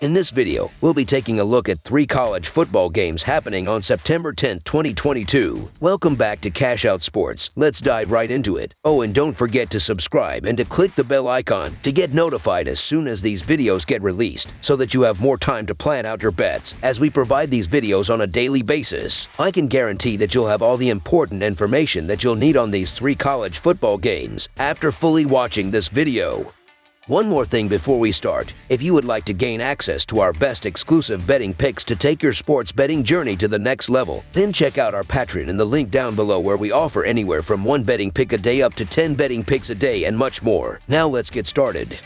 In this video, we'll be taking a look at 3 college football games happening on September 10, 2022. Welcome back to Cash Out Sports. Let's dive right into it. Oh, and don't forget to subscribe and to click the bell icon to get notified as soon as these videos get released so that you have more time to plan out your bets as we provide these videos on a daily basis. I can guarantee that you'll have all the important information that you'll need on these 3 college football games after fully watching this video. One more thing before we start. If you would like to gain access to our best exclusive betting picks to take your sports betting journey to the next level, then check out our Patreon in the link down below where we offer anywhere from 1 betting pick a day up to 10 betting picks a day and much more. Now let's get started.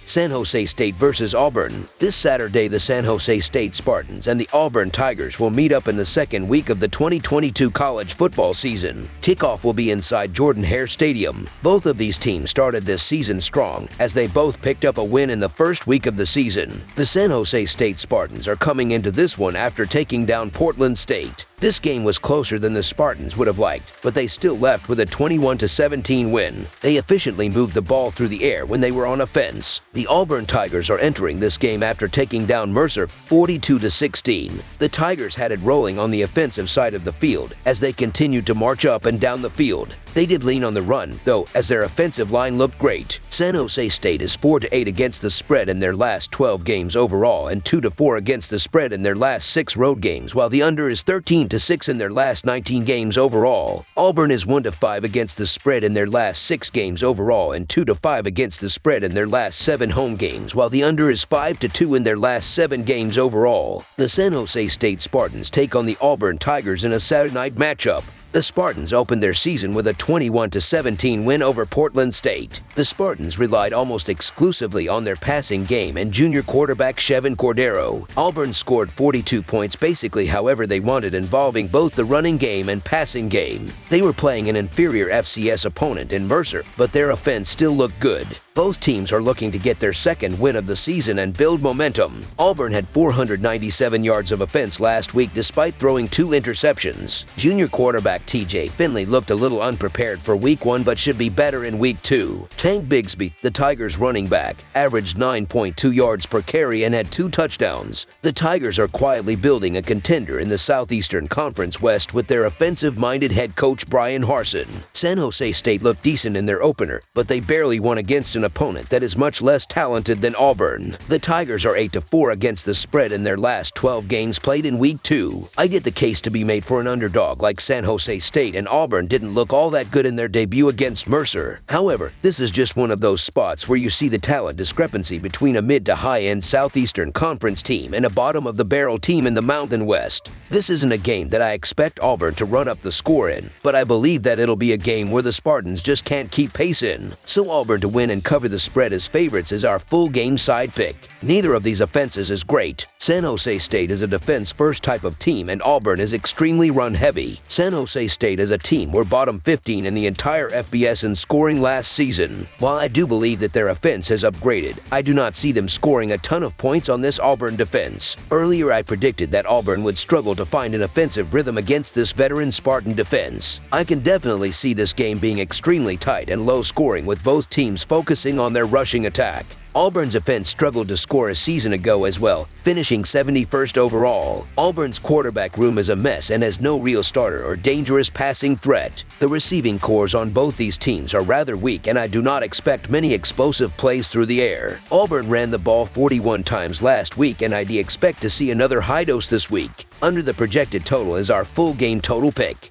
San Jose State versus Auburn. This Saturday, the San Jose State Spartans and the Auburn Tigers will meet up in the second week of the 2022 college football season. Kickoff will be inside Jordan-Hare Stadium. Both of these teams started this season strong, as they both picked up a win in the first week of the season. The San Jose State Spartans are coming into this one after taking down Portland State. This game was closer than the Spartans would have liked, but they still left with a 21-17 win. They efficiently moved the ball through the air when they were on offense. The Auburn Tigers are entering this game after taking down Mercer 42-16. The Tigers had it rolling on the offensive side of the field as they continued to march up and down the field. They did lean on the run, though, as their offensive line looked great. San Jose State is 4-8 against the spread in their last 12 games overall and 2-4 against the spread in their last 6 road games, while the under is 13-6 in their last 19 games overall. Auburn is 1-5 against the spread in their last 6 games overall and 2-5 against the spread in their last 7 home games, while the under is 5-2 in their last 7 games overall. The San Jose State Spartans take on the Auburn Tigers in a Saturday night matchup. The Spartans opened their season with a 21-17 win over Portland State. The Spartans relied almost exclusively on their passing game and junior quarterback Chevin Cordero. Auburn scored 42 points basically however they wanted, involving both the running game and passing game. They were playing an inferior FCS opponent in Mercer, but their offense still looked good. Both teams are looking to get their second win of the season and build momentum. Auburn had 497 yards of offense last week despite throwing 2 interceptions. Junior quarterback TJ Finley looked a little unprepared for week 1 but should be better in week 2. Tank Bigsby, the Tigers running back, averaged 9.2 yards per carry and had 2 touchdowns. The Tigers are quietly building a contender in the Southeastern Conference West with their offensive-minded head coach Brian Harsin. San Jose State looked decent in their opener, but they barely won against an opponent that is much less talented than Auburn. The Tigers are 8-4 against the spread in their last 12 games played in week 2. I get the case to be made for an underdog like San Jose State, and Auburn didn't look all that good in their debut against Mercer. However, this is just one of those spots where you see the talent discrepancy between a mid to high-end Southeastern Conference team and a bottom-of-the-barrel team in the Mountain West. This isn't a game that I expect Auburn to run up the score in, but I believe that it'll be a game where the Spartans just can't keep pace in. So Auburn to win and cover the spread as favorites is our full game side pick. Neither of these offenses is great. San Jose State is a defense-first type of team and Auburn is extremely run-heavy. San Jose State is a team were bottom 15 in the entire FBS in scoring last season. While I do believe that their offense has upgraded, I do not see them scoring a ton of points on this Auburn defense. Earlier I predicted that Auburn would struggle to find an offensive rhythm against this veteran Spartan defense. I can definitely see this game being extremely tight and low scoring with both teams focusing on their rushing attack. Auburn's offense struggled to score a season ago as well, finishing 71st overall. Auburn's quarterback room is a mess and has no real starter or dangerous passing threat. The receiving cores on both these teams are rather weak and I do not expect many explosive plays through the air. Auburn ran the ball 41 times last week and I expect to see another high dose this week. Under the projected total is our full game total pick.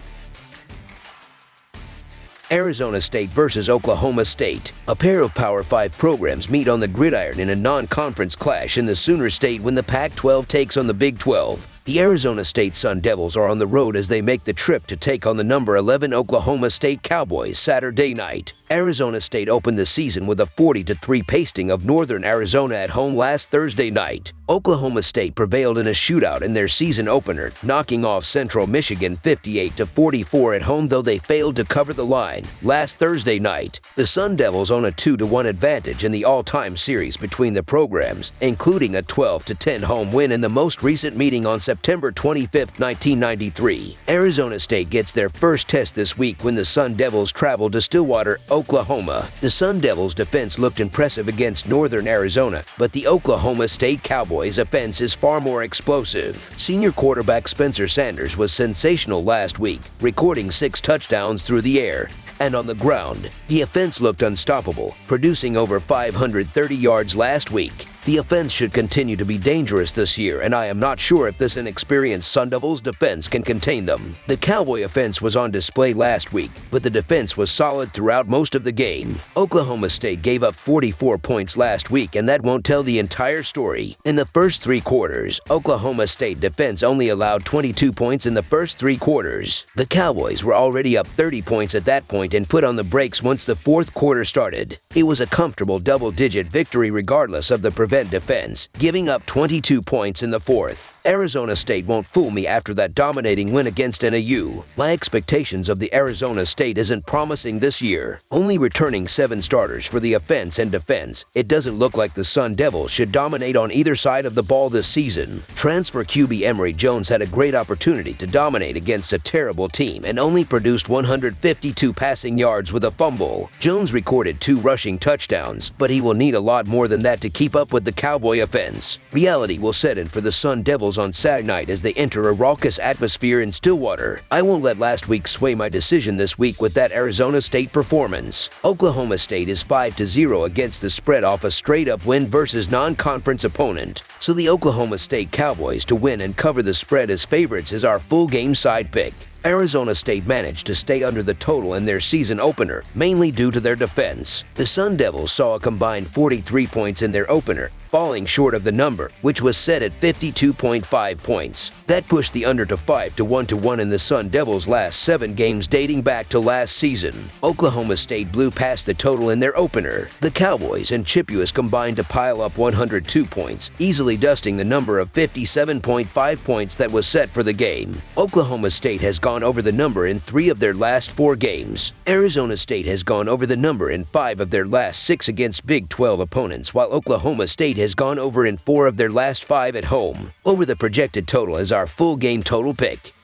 Arizona State versus Oklahoma State. A pair of Power 5 programs meet on the gridiron in a non-conference clash in the Sooner State when the Pac-12 takes on the Big 12. The Arizona State Sun Devils are on the road as they make the trip to take on the number 11 Oklahoma State Cowboys Saturday night. Arizona State opened the season with a 40-3 pasting of Northern Arizona at home last Thursday night. Oklahoma State prevailed in a shootout in their season opener, knocking off Central Michigan 58-44 at home, though they failed to cover the line. Last Thursday night, the Sun Devils own a 2-1 advantage in the all-time series between the programs, including a 12-10 home win in the most recent meeting on September 25, 1993. Arizona State gets their first test this week when the Sun Devils travel to Stillwater, Oklahoma. The Sun Devils' defense looked impressive against Northern Arizona, but the Oklahoma State Cowboys' offense is far more explosive. Senior quarterback Spencer Sanders was sensational last week, recording 6 touchdowns through the air and on the ground. The offense looked unstoppable, producing over 530 yards last week. The offense should continue to be dangerous this year, and I am not sure if this inexperienced Sun Devils defense can contain them. The Cowboy offense was on display last week, but the defense was solid throughout most of the game. Oklahoma State gave up 44 points last week, and that won't tell the entire story. In the first 3 quarters, Oklahoma State defense only allowed 22 points in the first 3 quarters. The Cowboys were already up 30 points at that point and put on the brakes once the 4th quarter started. It was a comfortable double-digit victory regardless of the defense, giving up 22 points in the 4th. Arizona State won't fool me after that dominating win against NAU. My expectations of the Arizona State isn't promising this year. Only returning 7 starters for the offense and defense, it doesn't look like the Sun Devils should dominate on either side of the ball this season. Transfer QB Emory Jones had a great opportunity to dominate against a terrible team and only produced 152 passing yards with a fumble. Jones recorded 2 rushing touchdowns, but he will need a lot more than that to keep up with the Cowboy offense. Reality will set in for the Sun Devils on Saturday night as they enter a raucous atmosphere in Stillwater. I won't let last week sway my decision this week with that Arizona State performance. Oklahoma State is 5-0 against the spread off a straight-up win versus non-conference opponent, so the Oklahoma State Cowboys to win and cover the spread as favorites is our full game side pick. Arizona State managed to stay under the total in their season opener, mainly due to their defense. The Sun Devils saw a combined 43 points in their opener, falling short of the number, which was set at 52.5 points. That pushed the under to 5-1 in the Sun Devils' last 7 games dating back to last season. Oklahoma State blew past the total in their opener. The Cowboys and Chippewas combined to pile up 102 points, easily dusting the number of 57.5 points that was set for the game. Oklahoma State has gone over the number in 3 of their last 4 games. Arizona State has gone over the number in 5 of their last 6 against Big 12 opponents, while Oklahoma State has gone over in 4 of their last 5 at home. Over the projected total is our full game total pick.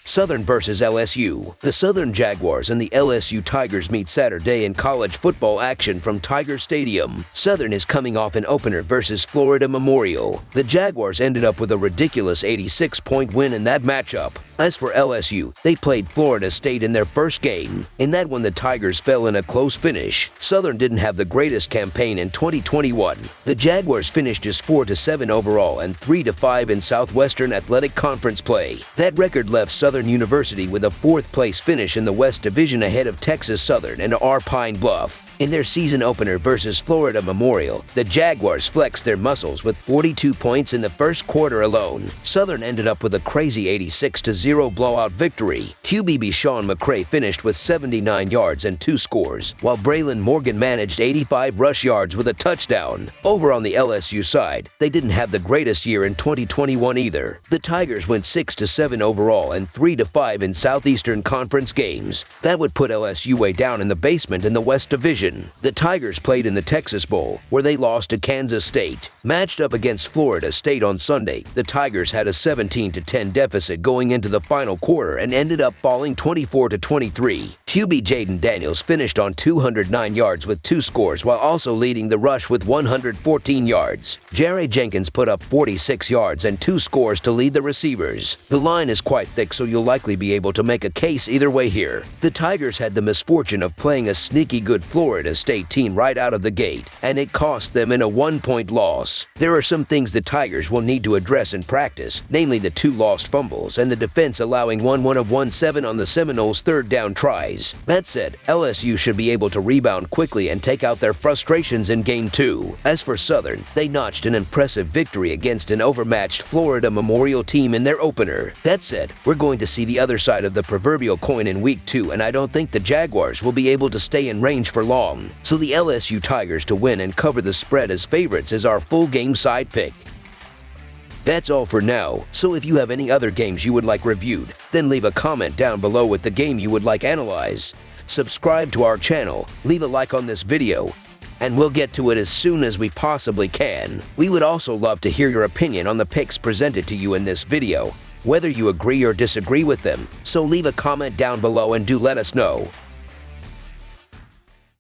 Southern versus LSU. The Southern Jaguars and the LSU Tigers meet Saturday in college football action from Tiger Stadium. Southern is coming off an opener versus Florida Memorial. The Jaguars ended up with a ridiculous 86-point win in that matchup. As for LSU, they played Florida State in their first game. In that one, the Tigers fell in a close finish. Southern didn't have the greatest campaign in 2021. The Jaguars finished just 4-7 overall and 3-5 in Southwestern Athletic Conference play. That record left Southern University with a 4th-place finish in the West Division ahead of Texas Southern and Pine Bluff. In their season opener versus Florida Memorial, the Jaguars flexed their muscles with 42 points in the first quarter alone. Southern ended up with a crazy 86-0 blowout victory. QB Sean McCray finished with 79 yards and 2 scores, while Braylon Morgan managed 85 rush yards with a touchdown. Over on the LSU side, they didn't have the greatest year in 2021 either. The Tigers went 6-7 overall and 3-5 in Southeastern Conference games. That would put LSU way down in the basement in the West Division. The Tigers played in the Texas Bowl, where they lost to Kansas State. Matched up against Florida State on Sunday, the Tigers had a 17-10 deficit going into the final quarter and ended up falling 24-23. QB Jaden Daniels finished on 209 yards with 2 scores while also leading the rush with 114 yards. Jerry Jenkins put up 46 yards and 2 scores to lead the receivers. The line is quite thick, so you'll likely be able to make a case either way here. The Tigers had the misfortune of playing a sneaky good Florida State team right out of the gate, and it cost them in a 1-point loss. There are some things the Tigers will need to address in practice, namely the 2 lost fumbles and the defense defense, allowing 1-of-17 on the Seminoles' third down tries. That said, LSU should be able to rebound quickly and take out their frustrations in Game 2. As for Southern, they notched an impressive victory against an overmatched Florida Memorial team in their opener. That said, we're going to see the other side of the proverbial coin in Week 2, and I don't think the Jaguars will be able to stay in range for long. So the LSU Tigers to win and cover the spread as favorites is our full game side pick. That's all for now, so if you have any other games you would like reviewed, then leave a comment down below with the game you would like analyzed. Subscribe to our channel, leave a like on this video, and we'll get to it as soon as we possibly can. We would also love to hear your opinion on the picks presented to you in this video, whether you agree or disagree with them, so leave a comment down below and do let us know.